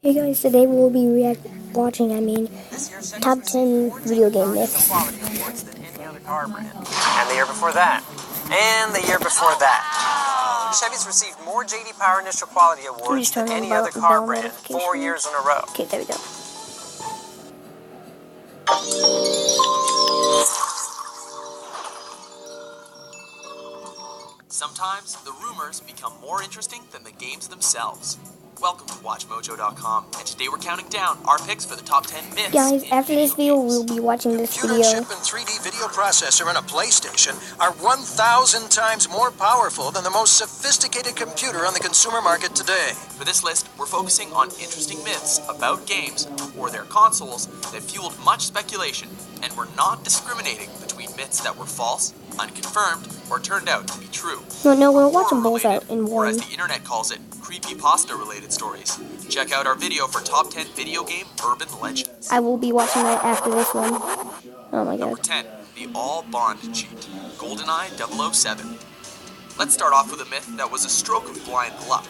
Hey guys, today we'll be watching, top 10 video game myths. Quality awards than any other car brand. And the year before that. And the year before that. Chevy's received more J.D. Power Initial Quality Awards than any other car brand 4 years in a row. Okay, there we go. Sometimes the rumors become more interesting than the games themselves. Welcome to WatchMojo.com, and today we're counting down our picks for the top 10 myths. Guys, after this video, we'll be watching this video. Computer chip and 3D video processor in a PlayStation are 1,000 times more powerful than the most sophisticated computer on the consumer market today. For this list, we're focusing on interesting myths about games or their consoles that fueled much speculation, and we're not discriminating between myths that were false, unconfirmed, or turned out to be true. No, we're watching both out in or one. as the internet calls it, creepypasta-related stories. Check out our video for top 10 video game urban legends. I will be watching that after this one. Oh my Number god. 10, the all-bond cheat, GoldenEye 007. Let's start off with a myth that was a stroke of blind luck.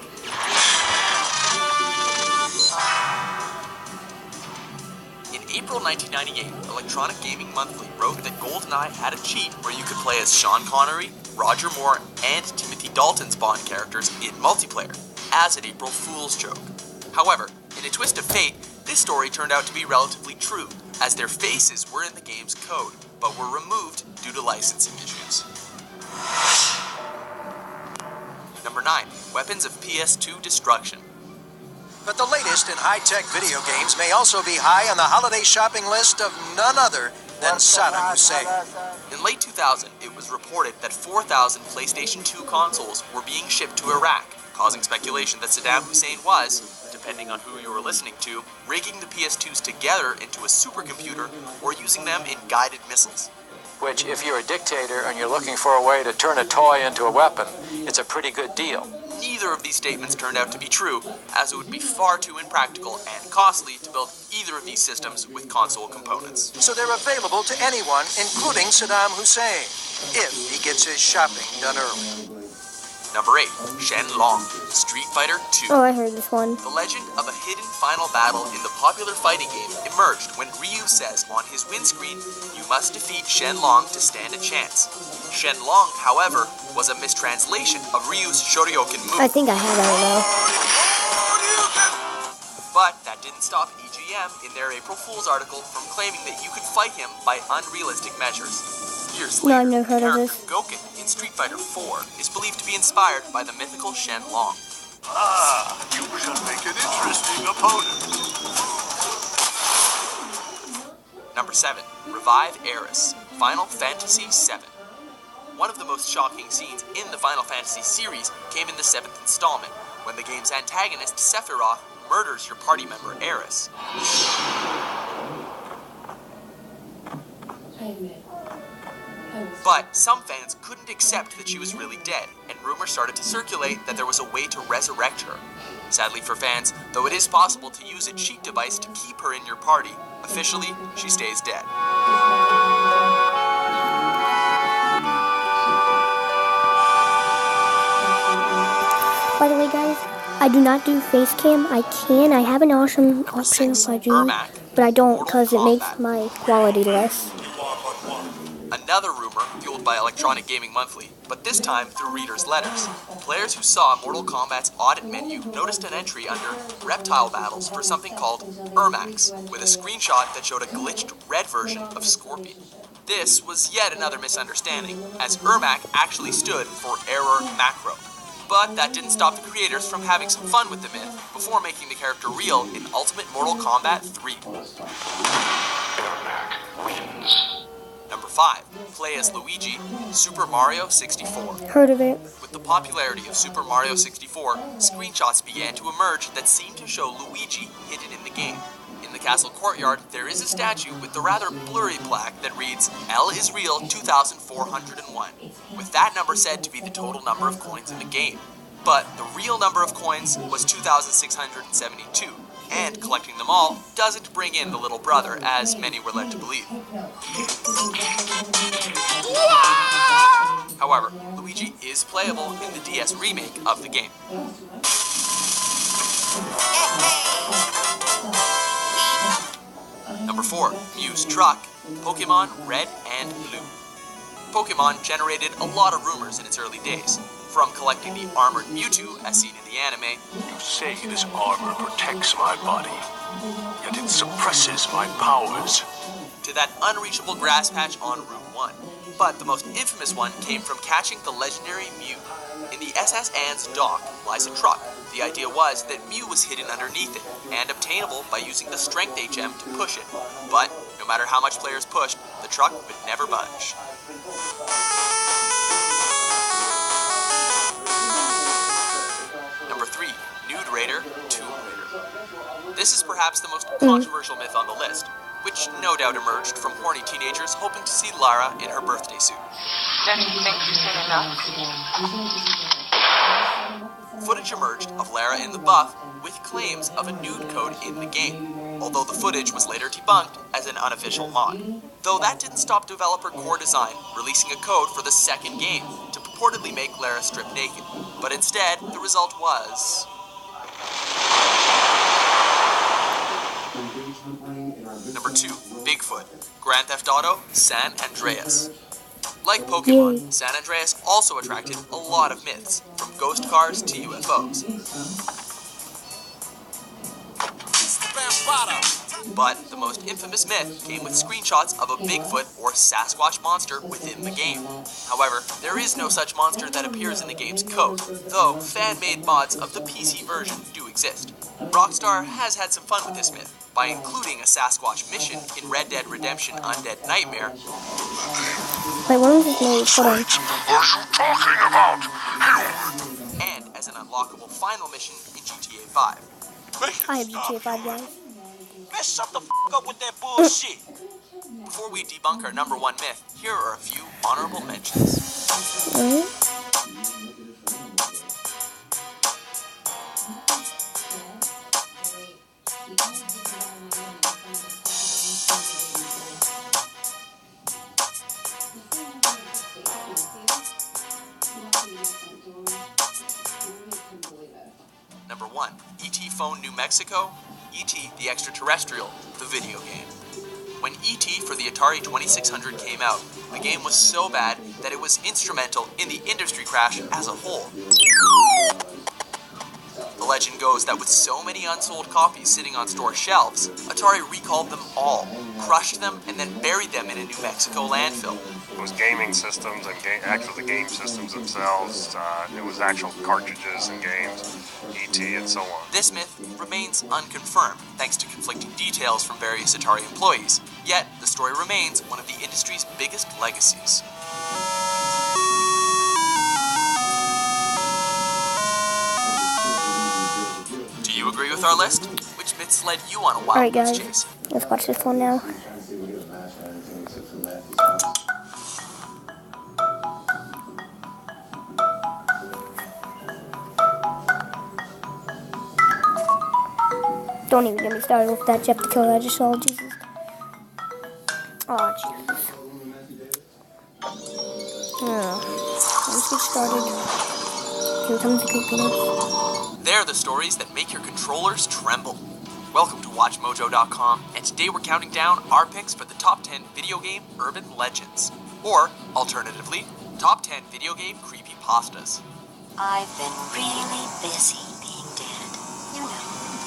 In April 1998, Electronic Gaming Monthly wrote that GoldenEye had a cheat where you could play as Sean Connery, Roger Moore, and Timothy Dalton's Bond characters in multiplayer, as an April Fool's joke. However, in a twist of fate, this story turned out to be relatively true, as their faces were in the game's code, but were removed due to licensing issues. Number 9, weapons of PS2 destruction. But the latest in high-tech video games may also be high on the holiday shopping list of none other than Saddam Hussein. In late 2000, it was reported that 4,000 PlayStation 2 consoles were being shipped to Iraq, causing speculation that Saddam Hussein was, depending on who you were listening to, rigging the PS2s together into a supercomputer or using them in guided missiles. Which, if you're a dictator and you're looking for a way to turn a toy into a weapon, it's a pretty good deal. Neither of these statements turned out to be true, as it would be far too impractical and costly to build either of these systems with console components. So they're available to anyone, including Saddam Hussein, if he gets his shopping done early. Number 8, Shenlong, Street Fighter 2. Oh, I heard this one. The legend of a hidden final battle in the popular fighting game emerged when Ryu says on his windscreen, "You must defeat Shenlong to stand a chance." Shenlong, however, was a mistranslation of Ryu's Shoryuken move. I think I have that though. But that didn't stop EGM in their April Fool's article from claiming that you could fight him by unrealistic measures. Years No, later, I've never heard of character this. Gouken in Street Fighter 4 is believed to be inspired by the mythical Shenlong. You should make an interesting opponent. Number 7, Revive Eris, Final Fantasy VII. One of the most shocking scenes in the Final Fantasy series came in the 7th installment, when the game's antagonist, Sephiroth, murders your party member, Eris. But some fans couldn't accept that she was really dead, and rumors started to circulate that there was a way to resurrect her. Sadly for fans, though it is possible to use a cheat device to keep her in your party, officially, she stays dead. By the way, guys, I do not do face cam. I have an option Number if 6, I do, Ermac, but I don't because it Mortal makes Kombat. my quality less. Another rumor fueled by Electronic Gaming Monthly, but this time through readers' letters. Players who saw Mortal Kombat's audit menu noticed an entry under Reptile Battles for something called Ermax, with a screenshot that showed a glitched red version of Scorpion. This was yet another misunderstanding, as Ermac actually stood for Error Macro. But that didn't stop the creators from having some fun with the myth before making the character real in Ultimate Mortal Kombat 3. Number 5, play as Luigi, Super Mario 64. Heard of it? With the popularity of Super Mario 64, screenshots began to emerge that seemed to show Luigi hidden in the game. In the castle courtyard, there is a statue with the rather blurry plaque that reads, L is real 2401, with that number said to be the total number of coins in the game. But the real number of coins was 2,672, and collecting them all doesn't bring in the little brother, as many were led to believe. However, Luigi is playable in the DS remake of the game. Number 4, Mew's Truck, Pokemon Red and Blue. Pokemon generated a lot of rumors in its early days, from collecting the armored Mewtwo as seen in the anime. You say this armor protects my body, yet it suppresses my powers. To that unreachable grass patch on Route 1. But the most infamous one came from catching the legendary Mew. In the SS Anne's dock lies a truck. The idea was that Mew was hidden underneath it, and obtainable by using the Strength HM to push it. But no matter how much players pushed, the truck would never budge. Number 3, Nude Raider, Tomb Raider. This is perhaps the most controversial myth on the list, which no doubt emerged from horny teenagers hoping to see Lara in her birthday suit. Don't you think you've seen enough? Footage emerged of Lara in the buff with claims of a nude code in the game, although the footage was later debunked as an unofficial mod. Though that didn't stop developer Core Design releasing a code for the second game to purportedly make Lara strip naked, but instead the result was... Number 2, Bigfoot, Grand Theft Auto, San Andreas. Like Pokemon, San Andreas also attracted a lot of myths, from ghost cars to UFOs. But the most infamous myth came with screenshots of a Bigfoot or Sasquatch monster within the game. However, there is no such monster that appears in the game's code, though fan-made mods of the PC version do exist. Rockstar has had some fun with this myth, by including a Sasquatch mission in Red Dead Redemption Undead Nightmare. Wait, what was his name? Hold on. And as an unlockable final mission in GTA 5. I have GTA 5, guys. Man, shut the f*** up with that bullshit. Before we debunk our number 1 myth, here are a few honorable mentions. Number 1, E.T. Phone New Mexico, E.T. the Extraterrestrial, the video game. When E.T. for the Atari 2600 came out, the game was so bad that it was instrumental in the industry crash as a whole. The legend goes that with so many unsold copies sitting on store shelves, Atari recalled them all, crushed them, and then buried them in a New Mexico landfill. It was gaming systems and actually the game systems themselves. It was actual cartridges and games, ET and so on. This myth remains unconfirmed thanks to conflicting details from various Atari employees, yet the story remains one of the industry's biggest legacies. Do you agree with our list? Which myths led you on a wild goose chase? Let's watch this one now. Don't even get me started with that Jeff the Killer I just saw. Jesus. Oh, Jesus. Let's get started. Here comes the creepiness. They're the stories that make your controllers tremble. Welcome to WatchMojo.com, and today we're counting down our picks for the top 10 video game urban legends. Or, alternatively, top 10 video game creepypastas. I've been really busy being dead. You know,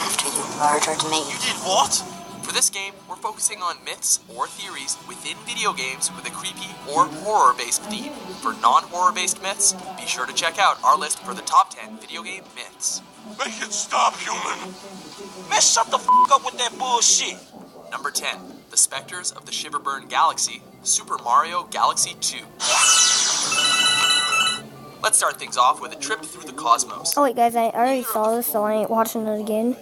after you murdered me. You did what? For this game, we're focusing on myths or theories within video games with a creepy or horror-based theme. For non-horror-based myths, be sure to check out our list for the top 10 video game myths. Make it stop, human. Man, shut the f*** up with that bullshit. Number 10, The Spectres of the Shiverburn Galaxy, Super Mario Galaxy 2. Let's start things off with a trip through the cosmos. Oh wait, guys, I already saw this, so I ain't watching it again.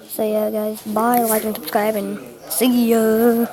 So yeah, guys, bye, like and subscribe, and see ya.